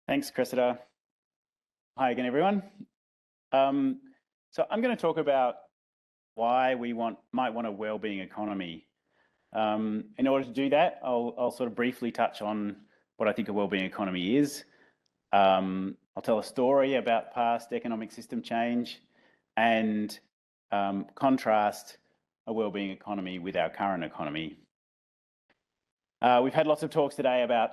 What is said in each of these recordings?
Thanks, Cressida. Hi again, everyone. So I'm going to talk about why we might want a wellbeing economy. In order to do that, I'll sort of briefly touch on what I think a wellbeing economy is. I'll tell a story about past economic system change and contrast a wellbeing economy with our current economy. We've had lots of talks today about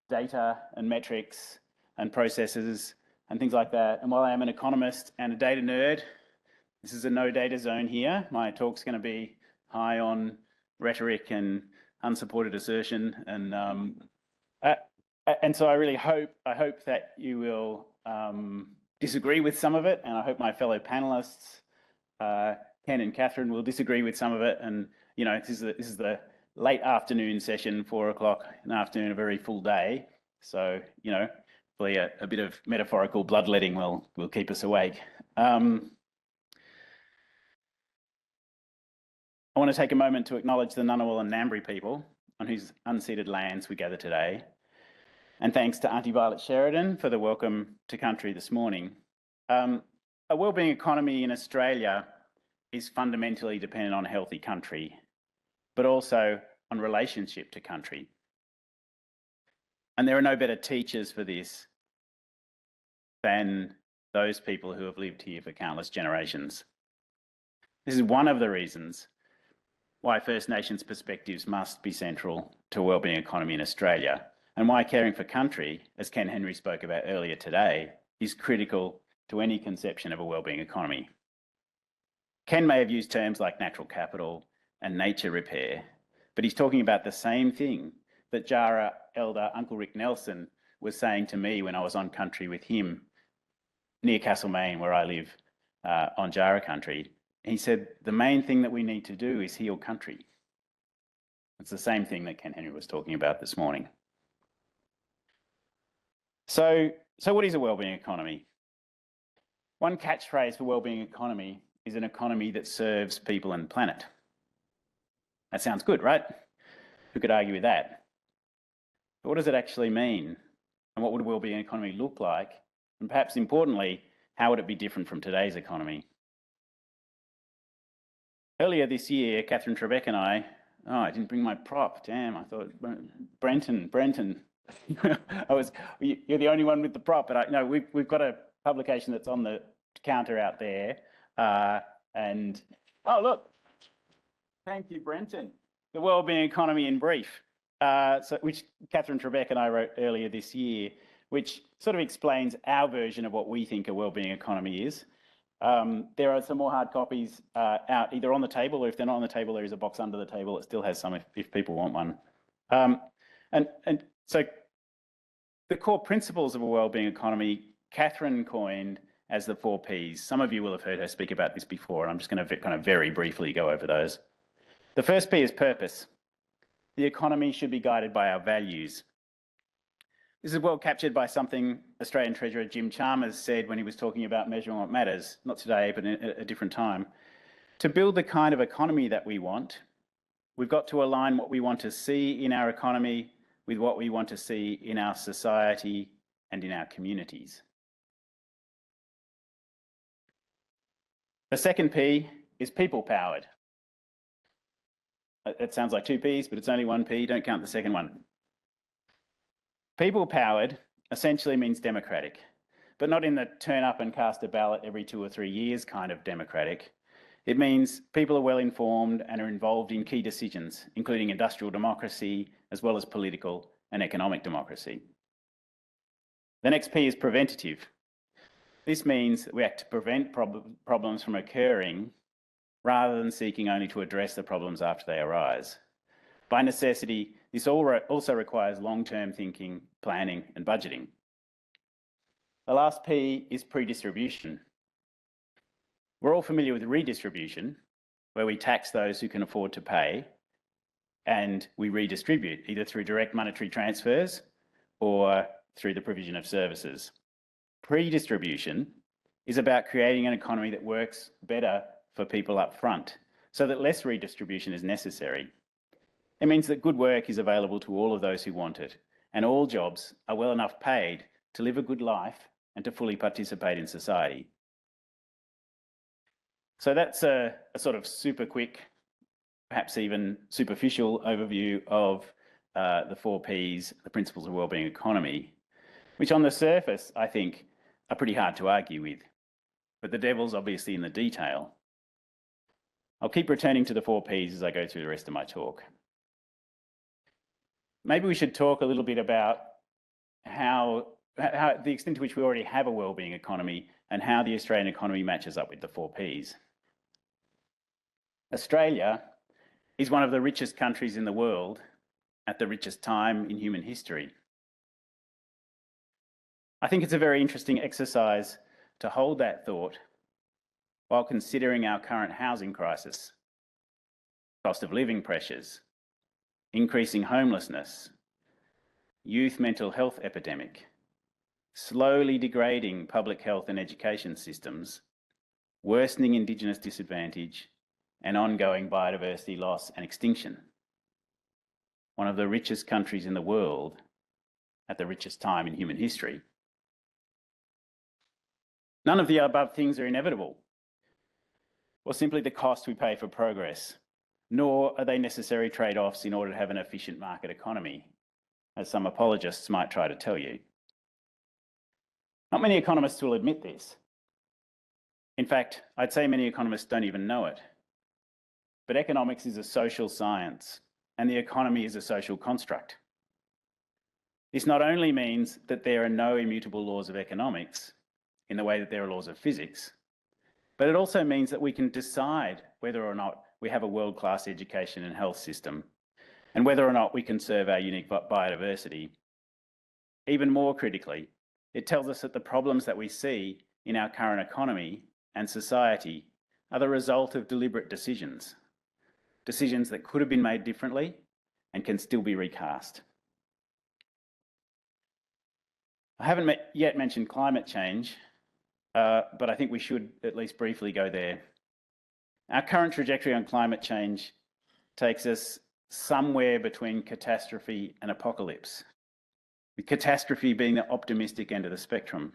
data and metrics and processes and things like that. And while I am an economist and a data nerd, this is a no data zone here. My talk's going to be high on rhetoric and unsupported assertion. And so I really hope that you will disagree with some of it. And I hope my fellow panelists, Ken and Catherine, will disagree with some of it. And, you know, this is the late afternoon session, 4 o'clock in the afternoon, a very full day. So, you know, hopefully a bit of metaphorical bloodletting will keep us awake. I want to take a moment to acknowledge the Ngunnawal and Ngambri people on whose unceded lands we gather today. And thanks to Auntie Violet Sheridan for the welcome to country this morning. A wellbeing economy in Australia is fundamentally dependent on a healthy country, but also on relationship to country. And there are no better teachers for this than those people who have lived here for countless generations. This is one of the reasons why First Nations perspectives must be central to a wellbeing economy in Australia, and why caring for country, as Ken Henry spoke about earlier today, is critical to any conception of a wellbeing economy. Ken may have used terms like natural capital and nature repair, but he's talking about the same thing that Jara elder Uncle Rick Nelson was saying to me when I was on country with him near Castlemaine, where I live on Jara country. He said, the main thing that we need to do is heal country. It's the same thing that Ken Henry was talking about this morning. So what is a wellbeing economy? One catchphrase for wellbeing economy is an economy that serves people and planet. That sounds good, right? Who could argue with that? But what does it actually mean? And what would a wellbeing economy look like? And perhaps importantly, how would it be different from today's economy? Earlier this year, Catherine Trebek and I didn't bring my prop. Damn, I thought, Brenton, you're the only one with the prop, but no, we've got a publication that's on the counter out there. And, oh, look, thank you, Brenton. The Wellbeing Economy in Brief, which Catherine Trebek and I wrote earlier this year, which sort of explains our version of what we think a wellbeing economy is. There are some more hard copies out either on the table, or if they're not on the table, there is a box under the table that still has some if people want one. And so the core principles of a wellbeing economy, Catherine coined as the 4 Ps. Some of you will have heard her speak about this before, and I'm just going to kind of very briefly go over those. The first P is purpose. The economy should be guided by our values. This is well captured by something Australian Treasurer Jim Chalmers said when he was talking about measuring what matters, not today, but at a different time. To build the kind of economy that we want, we've got to align what we want to see in our economy with what we want to see in our society and in our communities. The second P is people-powered. It sounds like 2 Ps, but it's only 1 P. Don't count the second one. People-powered essentially means democratic, but not in the turn up and cast a ballot every 2 or 3 years kind of democratic. It means people are well informed and are involved in key decisions, including industrial democracy, as well as political and economic democracy. The next P is preventative. This means that we act to prevent problems from occurring rather than seeking only to address the problems after they arise. By necessity, this also requires long-term thinking, planning and budgeting. The last P is pre-distribution. We're all familiar with redistribution, where we tax those who can afford to pay and we redistribute either through direct monetary transfers or through the provision of services. Pre-distribution is about creating an economy that works better for people up front so that less redistribution is necessary. It means that good work is available to all of those who want it, and all jobs are well enough paid to live a good life and to fully participate in society. So that's a sort of super quick, perhaps even superficial overview of the 4 Ps, the principles of wellbeing economy, which on the surface, I think, are pretty hard to argue with. But the devil's obviously in the detail. I'll keep returning to the 4 Ps as I go through the rest of my talk. Maybe we should talk a little bit about how the extent to which we already have a wellbeing economy and how the Australian economy matches up with the 4 Ps. Australia is one of the richest countries in the world at the richest time in human history. I think it's a very interesting exercise to hold that thought while considering our current housing crisis, cost of living pressures, increasing homelessness, youth mental health epidemic, slowly degrading public health and education systems, worsening Indigenous disadvantage, and ongoing biodiversity loss and extinction. One of the richest countries in the world at the richest time in human history. None of the above things are inevitable, or simply the cost we pay for progress, nor are they necessary trade-offs in order to have an efficient market economy, as some apologists might try to tell you. Not many economists will admit this. In fact, I'd say many economists don't even know it. But economics is a social science, and the economy is a social construct. This not only means that there are no immutable laws of economics in the way that there are laws of physics, but it also means that we can decide whether or not we have a world-class education and health system, and whether or not we conserve our unique biodiversity. Even more critically, it tells us that the problems that we see in our current economy and society are the result of deliberate decisions. Decisions that could have been made differently and can still be recast. I haven't yet mentioned climate change, but I think we should at least briefly go there. Our current trajectory on climate change takes us somewhere between catastrophe and apocalypse, with catastrophe being the optimistic end of the spectrum.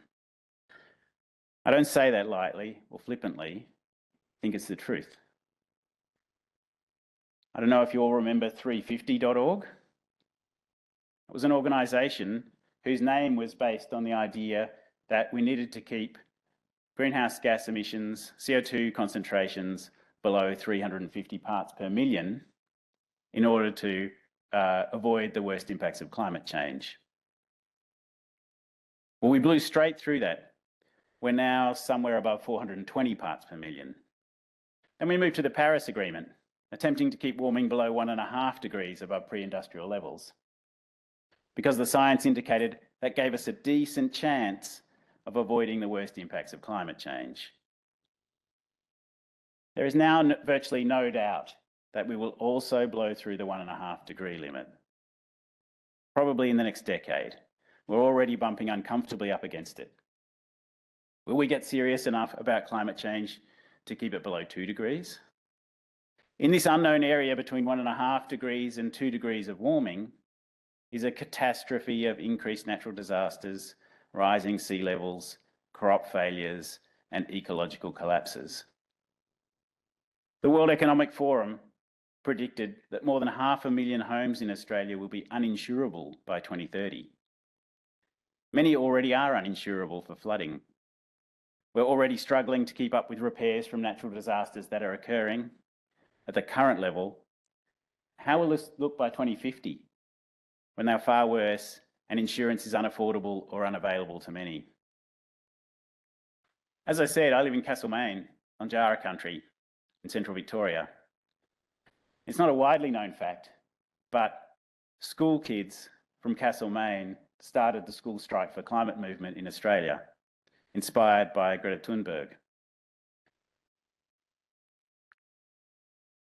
I don't say that lightly or flippantly, I think it's the truth. I don't know if you all remember 350.org. It was an organisation whose name was based on the idea that we needed to keep greenhouse gas emissions, CO2 concentrations below 350 parts per million in order to avoid the worst impacts of climate change. Well, we blew straight through that. We're now somewhere above 420 parts per million. Then we moved to the Paris Agreement, attempting to keep warming below 1.5 degrees above pre-industrial levels, because the science indicated that gave us a decent chance of avoiding the worst impacts of climate change. There is now virtually no doubt that we will also blow through the 1.5 degree limit, probably in the next decade. We're already bumping uncomfortably up against it. Will we get serious enough about climate change to keep it below 2 degrees? In this unknown area between 1.5 degrees and 2 degrees of warming is a catastrophe of increased natural disasters, rising sea levels, crop failures, and ecological collapses. The World Economic Forum predicted that more than 500,000 homes in Australia will be uninsurable by 2030. Many already are uninsurable for flooding. We're already struggling to keep up with repairs from natural disasters that are occurring at the current level. How will this look by 2050, when they're far worse and insurance is unaffordable or unavailable to many? As I said, I live in Castlemaine on Jarrah country in central Victoria. It's not a widely known fact, but school kids from Castlemaine started the school strike for climate movement in Australia, inspired by Greta Thunberg.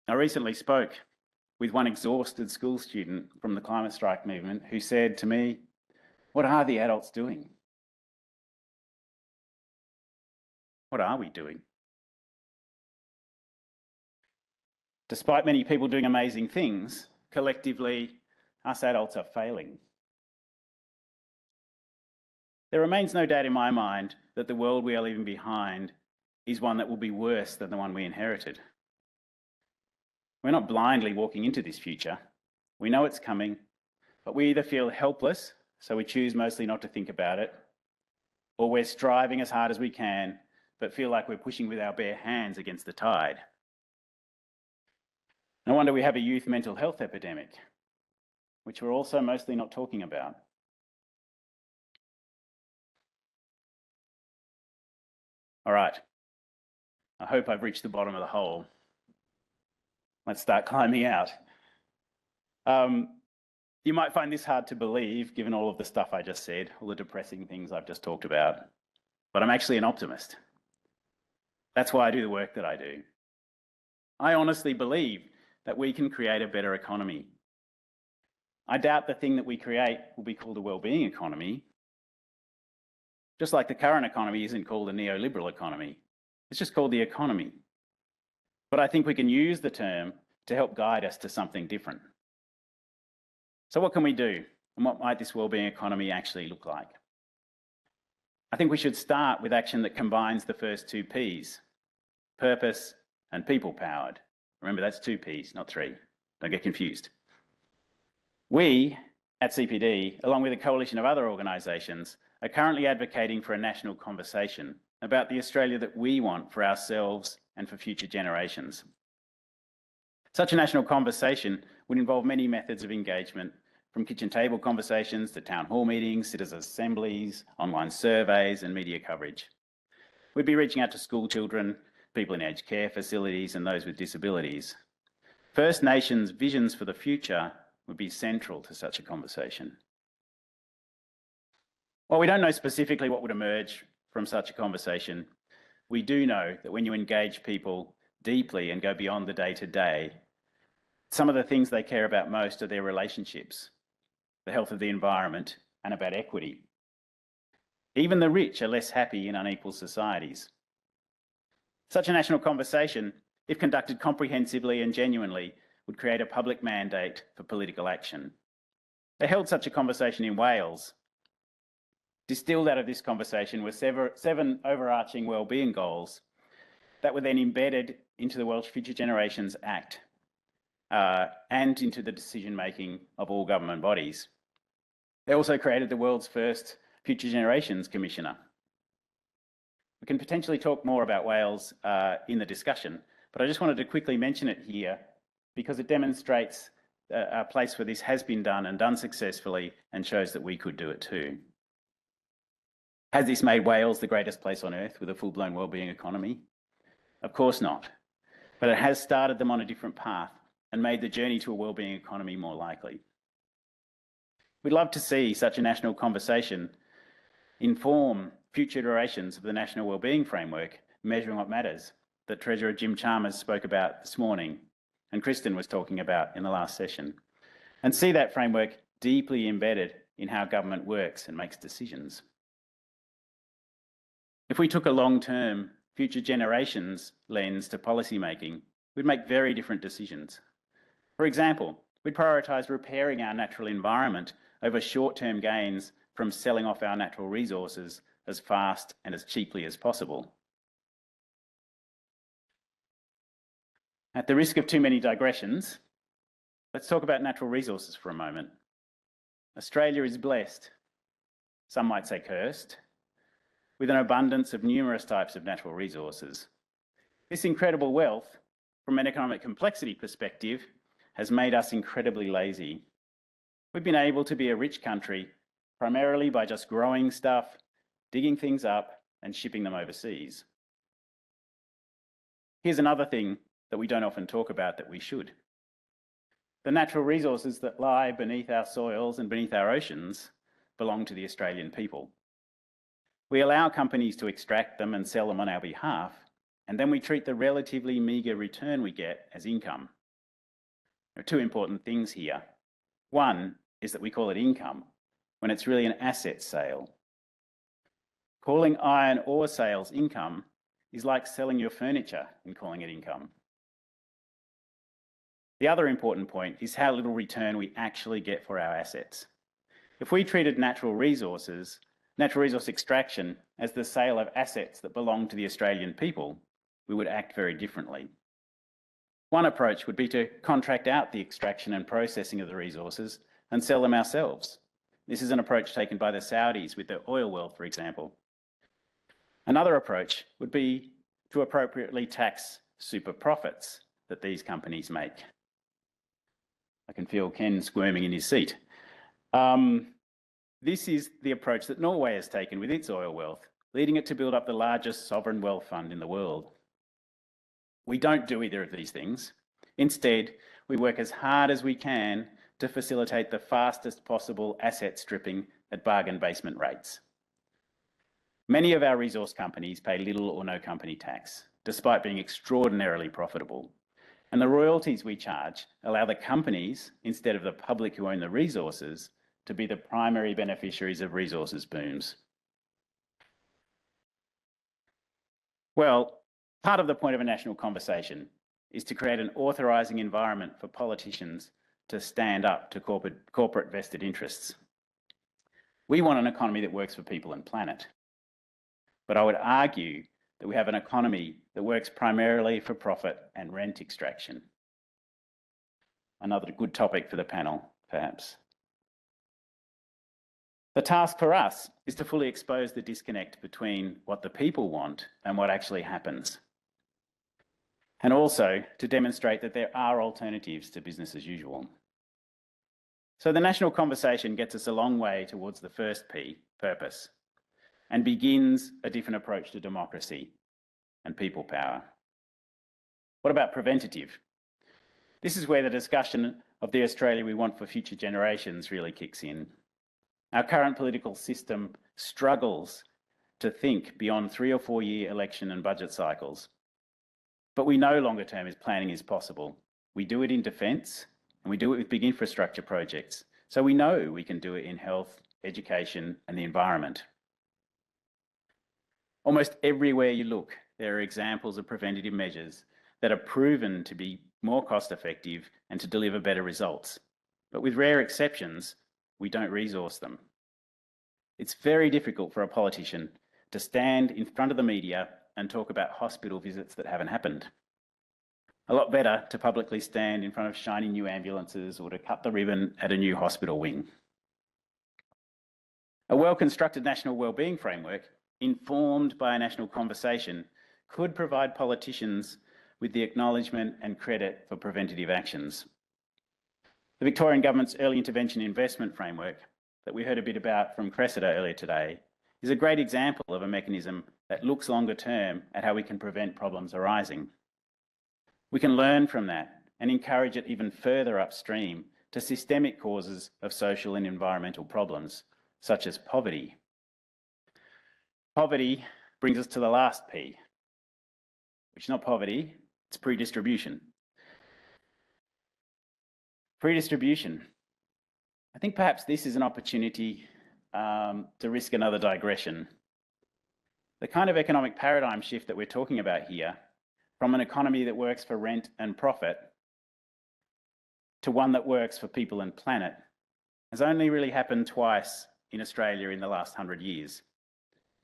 I recently spoke with one exhausted school student from the climate strike movement who said to me, "What are the adults doing? What are we doing?" Despite many people doing amazing things, collectively, us adults are failing. there remains no doubt in my mind that the world we are leaving behind is one that will be worse than the one we inherited. We're not blindly walking into this future. We know it's coming, but we either feel helpless, so we choose mostly not to think about it, or we're striving as hard as we can, but feel like we're pushing with our bare hands against the tide. No wonder we have a youth mental health epidemic, which we're also mostly not talking about. All right, I hope I've reached the bottom of the hole. Let's start climbing out. You might find this hard to believe, given all of the stuff I just said, all the depressing things I've just talked about, but I'm actually an optimist. That's why I do the work that I do. I honestly believe that we can create a better economy. I doubt the thing that we create will be called a wellbeing economy, just like the current economy isn't called a neoliberal economy. It's just called the economy. But I think we can use the term to help guide us to something different. So what can we do? And what might this wellbeing economy actually look like? I think we should start with action that combines the first two Ps, purpose and people-powered. Remember, that's two Ps, not three. Don't get confused. We at CPD, along with a coalition of other organisations, are currently advocating for a national conversation about the Australia that we want for ourselves and for future generations. Such a national conversation would involve many methods of engagement, from kitchen table conversations to town hall meetings, citizen assemblies, online surveys and media coverage. We'd be reaching out to school children, people in aged care facilities and those with disabilities. First Nations visions for the future would be central to such a conversation. While we don't know specifically what would emerge from such a conversation, we do know that when you engage people deeply and go beyond the day-to-day, some of the things they care about most are their relationships, the health of the environment, and about equity. Even the rich are less happy in unequal societies. Such a national conversation, if conducted comprehensively and genuinely, would create a public mandate for political action. They held such a conversation in Wales. Distilled out of this conversation were seven overarching wellbeing goals that were then embedded into the Welsh Future Generations Act and into the decision-making of all government bodies. They also created the world's first Future Generations Commissioner. We can potentially talk more about Wales in the discussion, but I just wanted to quickly mention it here because it demonstrates a place where this has been done and done successfully and shows that we could do it too. Has this made Wales the greatest place on earth with a full-blown wellbeing economy? Of course not, but it has started them on a different path and made the journey to a wellbeing economy more likely. We'd love to see such a national conversation inform future iterations of the National Wellbeing Framework, Measuring What Matters, that Treasurer Jim Chalmers spoke about this morning and Kristen was talking about in the last session, and see that framework deeply embedded in how government works and makes decisions. If we took a long-term future generations lens to policy making, we'd make very different decisions. For example, we'd prioritise repairing our natural environment over short-term gains from selling off our natural resources as fast and as cheaply as possible. At the risk of too many digressions, let's talk about natural resources for a moment. Australia is blessed, some might say cursed, with an abundance of numerous types of natural resources. This incredible wealth, from an economic complexity perspective, has made us incredibly lazy. We've been able to be a rich country primarily by just growing stuff, digging things up, and shipping them overseas. Here's another thing that we don't often talk about that we should. The natural resources that lie beneath our soils and beneath our oceans belong to the Australian people. We allow companies to extract them and sell them on our behalf, and then we treat the relatively meagre return we get as income. There are two important things here. One is that we call it income when it's really an asset sale. Calling iron ore sales income is like selling your furniture and calling it income. The other important point is how little return we actually get for our assets. If we treated natural resources natural resource extraction as the sale of assets that belong to the Australian people, we would act very differently. One approach would be to contract out the extraction and processing of the resources and sell them ourselves. This is an approach taken by the Saudis with their oil wealth, for example. Another approach would be to appropriately tax super profits that these companies make. I can feel Ken squirming in his seat. This is the approach that Norway has taken with its oil wealth, leading it to build up the largest sovereign wealth fund in the world. We don't do either of these things. Instead, we work as hard as we can to facilitate the fastest possible asset stripping at bargain basement rates. Many of our resource companies pay little or no company tax, despite being extraordinarily profitable. And the royalties we charge allow the companies, instead of the public who own the resources, to be the primary beneficiaries of resources booms. Well, part of the point of a national conversation is to create an authorising environment for politicians to stand up to corporate vested interests. We want an economy that works for people and planet. But I would argue that we have an economy that works primarily for profit and rent extraction. Another good topic for the panel, perhaps. The task for us is to fully expose the disconnect between what the people want and what actually happens. And also to demonstrate that there are alternatives to business as usual. So the national conversation gets us a long way towards the first P, purpose, and begins a different approach to democracy and people power. What about preventative? This is where the discussion of the Australia we want for future generations really kicks in. Our current political system struggles to think beyond 3 or 4 year election and budget cycles. But we know longer term planning is possible. We do it in defence and we do it with big infrastructure projects. So we know we can do it in health, education and the environment. Almost everywhere you look, there are examples of preventative measures that are proven to be more cost effective and to deliver better results. But with rare exceptions, we don't resource them. It's very difficult for a politician to stand in front of the media and talk about hospital visits that haven't happened. A lot better to publicly stand in front of shiny new ambulances or to cut the ribbon at a new hospital wing. A well-constructed national wellbeing framework, informed by a national conversation, could provide politicians with the acknowledgement and credit for preventative actions. The Victorian Government's Early Intervention Investment Framework, that we heard a bit about from Cressida earlier today, is a great example of a mechanism that looks longer term at how we can prevent problems arising. We can learn from that and encourage it even further upstream to systemic causes of social and environmental problems, such as poverty. Poverty brings us to the last P, which is not poverty, it's pre-distribution. Pre-distribution. I think perhaps this is an opportunity to risk another digression. The kind of economic paradigm shift that we're talking about here, from an economy that works for rent and profit to one that works for people and planet, has only really happened twice in Australia in the last 100 years.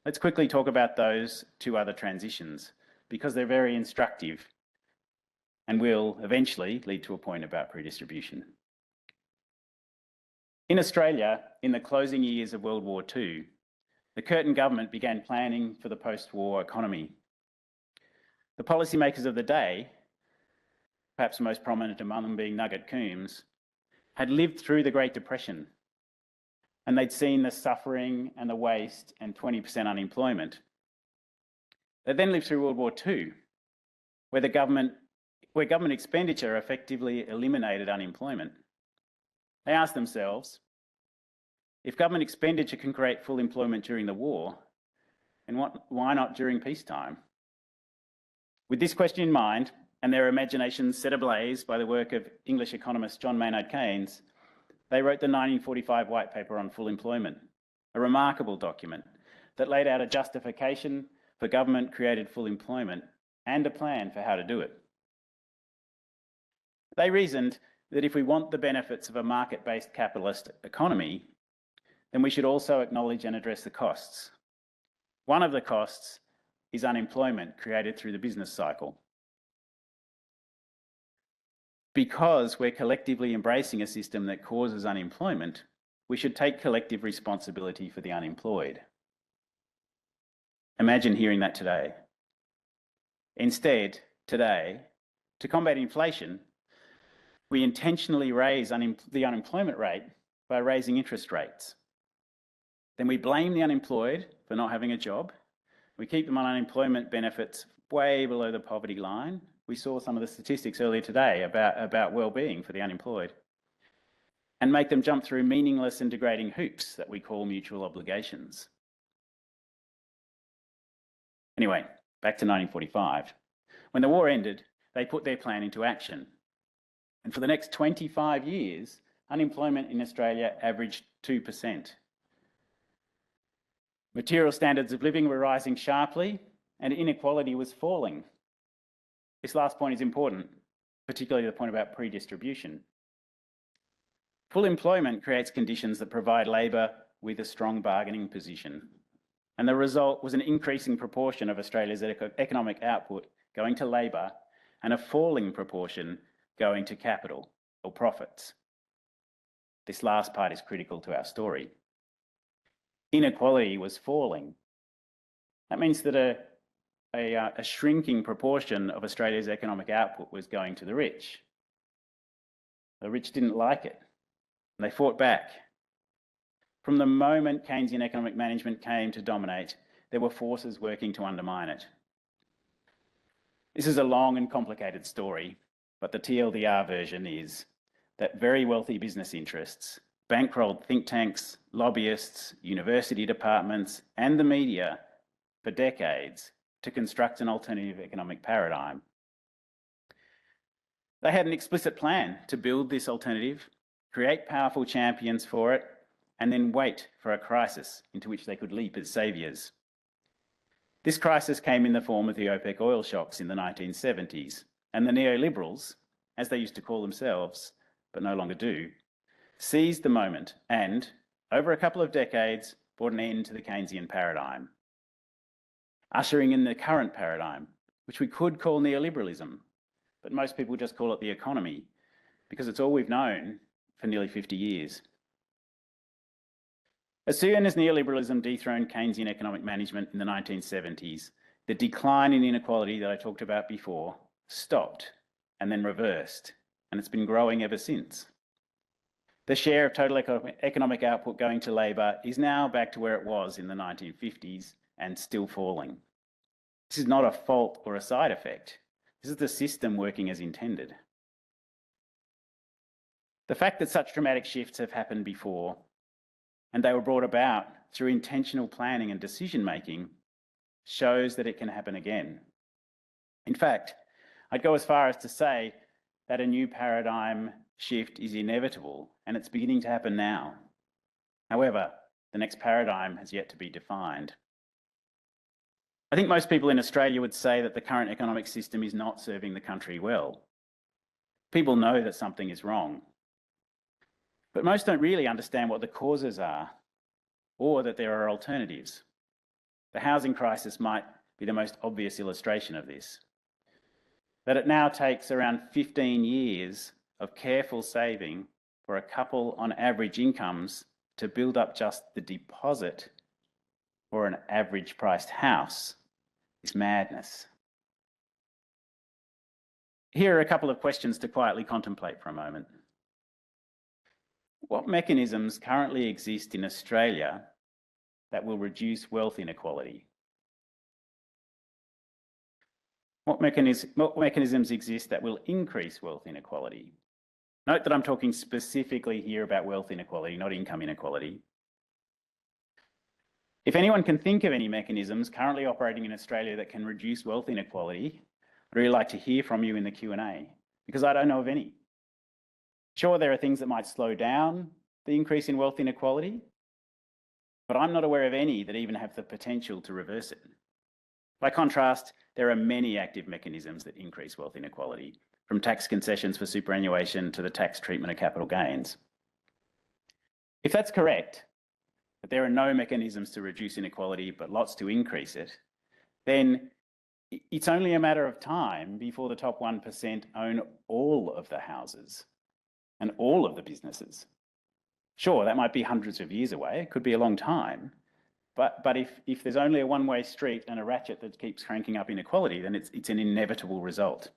Let's quickly talk about those two other transitions because they're very instructive and will eventually lead to a point about pre-distribution. In Australia, in the closing years of World War II, the Curtin government began planning for the post-war economy. The policymakers of the day, perhaps most prominent among them being Nugget Coombs, had lived through the Great Depression and they'd seen the suffering and the waste and 20% unemployment. They then lived through World War II, where government expenditure effectively eliminated unemployment. They asked themselves, if government expenditure can create full employment during the war, then why not during peacetime? With this question in mind, and their imaginations set ablaze by the work of English economist John Maynard Keynes, they wrote the 1945 White Paper on Full Employment, a remarkable document that laid out a justification for government-created full employment and a plan for how to do it. They reasoned that if we want the benefits of a market-based capitalist economy, then we should also acknowledge and address the costs. One of the costs is unemployment created through the business cycle. Because we're collectively embracing a system that causes unemployment, we should take collective responsibility for the unemployed. Imagine hearing that today. Instead, today, to combat inflation, we intentionally raise the unemployment rate by raising interest rates. Then we blame the unemployed for not having a job. We keep them on unemployment benefits way below the poverty line. We saw some of the statistics earlier today about well-being for the unemployed, and make them jump through meaningless and degrading hoops that we call mutual obligations. Anyway, back to 1945. When the war ended, they put their plan into action. And for the next 25 years, unemployment in Australia averaged 2%. Material standards of living were rising sharply and inequality was falling. This last point is important, particularly the point about pre-distribution. Full employment creates conditions that provide labour with a strong bargaining position. And the result was an increasing proportion of Australia's economic output going to labour and a falling proportion going to capital or profits. This last part is critical to our story. Inequality was falling. That means that a shrinking proportion of Australia's economic output was going to the rich. The rich didn't like it, and they fought back. From the moment Keynesian economic management came to dominate, there were forces working to undermine it. This is a long and complicated story, but the TLDR version is that very wealthy business interests bankrolled think tanks, lobbyists, university departments, and the media for decades to construct an alternative economic paradigm. They had an explicit plan to build this alternative, create powerful champions for it, and then wait for a crisis into which they could leap as saviours. This crisis came in the form of the OPEC oil shocks in the 1970s, and the neoliberals, as they used to call themselves, but no longer do, seized the moment and, over a couple of decades, brought an end to the Keynesian paradigm, ushering in the current paradigm, which we could call neoliberalism, but most people just call it the economy, because it's all we've known for nearly 50 years. As soon as neoliberalism dethroned Keynesian economic management in the 1970s, the decline in inequality that I talked about before stopped and then reversed, and it's been growing ever since. The share of total economic output going to labour is now back to where it was in the 1950s and still falling. This is not a fault or a side effect. This is the system working as intended. The fact that such dramatic shifts have happened before, and they were brought about through intentional planning and decision-making, shows that it can happen again. In fact, I'd go as far as to say that a new paradigm shift is inevitable, and it's beginning to happen now. However, the next paradigm has yet to be defined. I think most people in Australia would say that the current economic system is not serving the country well. People know that something is wrong. But most don't really understand what the causes are, or that there are alternatives. The housing crisis might be the most obvious illustration of this. That it now takes around 15 years of careful saving for a couple on average incomes to build up just the deposit for an average priced house is madness. Here are a couple of questions to quietly contemplate for a moment. What mechanisms currently exist in Australia that will reduce wealth inequality? What mechanisms exist that will increase wealth inequality? Note that I'm talking specifically here about wealth inequality, not income inequality. If anyone can think of any mechanisms currently operating in Australia that can reduce wealth inequality, I'd really like to hear from you in the Q&A, because I don't know of any. Sure, there are things that might slow down the increase in wealth inequality, but I'm not aware of any that even have the potential to reverse it. By contrast, there are many active mechanisms that increase wealth inequality, from tax concessions for superannuation to the tax treatment of capital gains. If that's correct, that there are no mechanisms to reduce inequality, but lots to increase it, then it's only a matter of time before the top 1% own all of the houses and all of the businesses. Sure, that might be hundreds of years away. It could be a long time. But if there's only a one-way street and a ratchet that keeps cranking up inequality, then it's an inevitable result.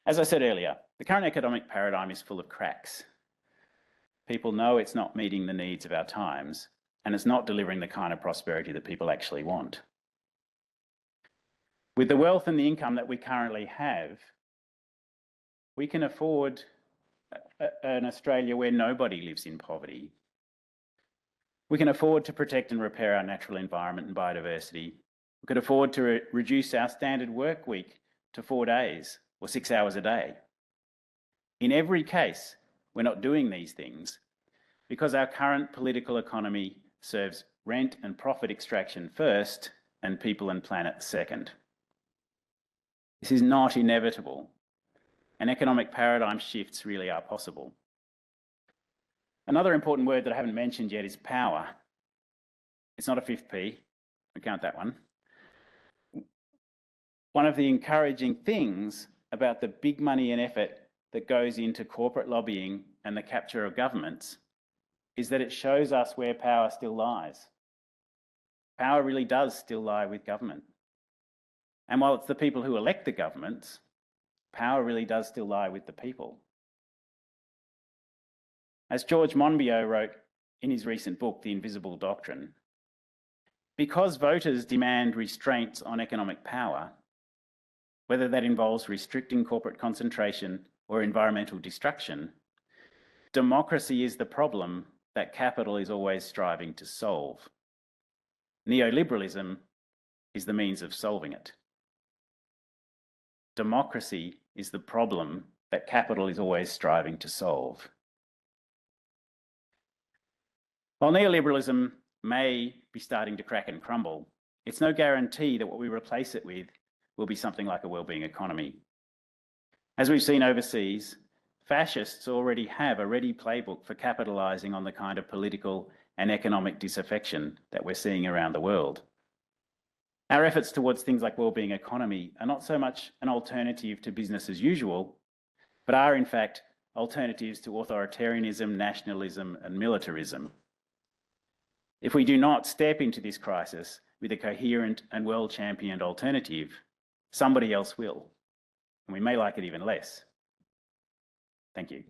As I said earlier, the current economic paradigm is full of cracks. People know it's not meeting the needs of our times, and it's not delivering the kind of prosperity that people actually want. With the wealth and the income that we currently have, we can afford an Australia where nobody lives in poverty. We can afford to protect and repair our natural environment and biodiversity. We could afford to reduce our standard work week to 4 days or 6 hours a day. In every case, we're not doing these things because our current political economy serves rent and profit extraction first and people and planet second. This is not inevitable, and economic paradigm shifts really are possible. Another important word that I haven't mentioned yet is power. It's not a fifth P, we count that one. One of the encouraging things about the big money and effort that goes into corporate lobbying and the capture of governments is that it shows us where power still lies. Power really does still lie with government. And while it's the people who elect the governments, power really does still lie with the people. As George Monbiot wrote in his recent book, The Invisible Doctrine, because voters demand restraints on economic power, whether that involves restricting corporate concentration or environmental destruction, democracy is the problem that capital is always striving to solve. Neoliberalism is the means of solving it. Democracy is the problem that capital is always striving to solve. While neoliberalism may be starting to crack and crumble, it's no guarantee that what we replace it with will be something like a wellbeing economy. As we've seen overseas, fascists already have a ready playbook for capitalising on the kind of political and economic disaffection that we're seeing around the world. Our efforts towards things like wellbeing economy are not so much an alternative to business as usual, but are in fact alternatives to authoritarianism, nationalism, and militarism. If we do not step into this crisis with a coherent and well-championed alternative, somebody else will, and we may like it even less. Thank you.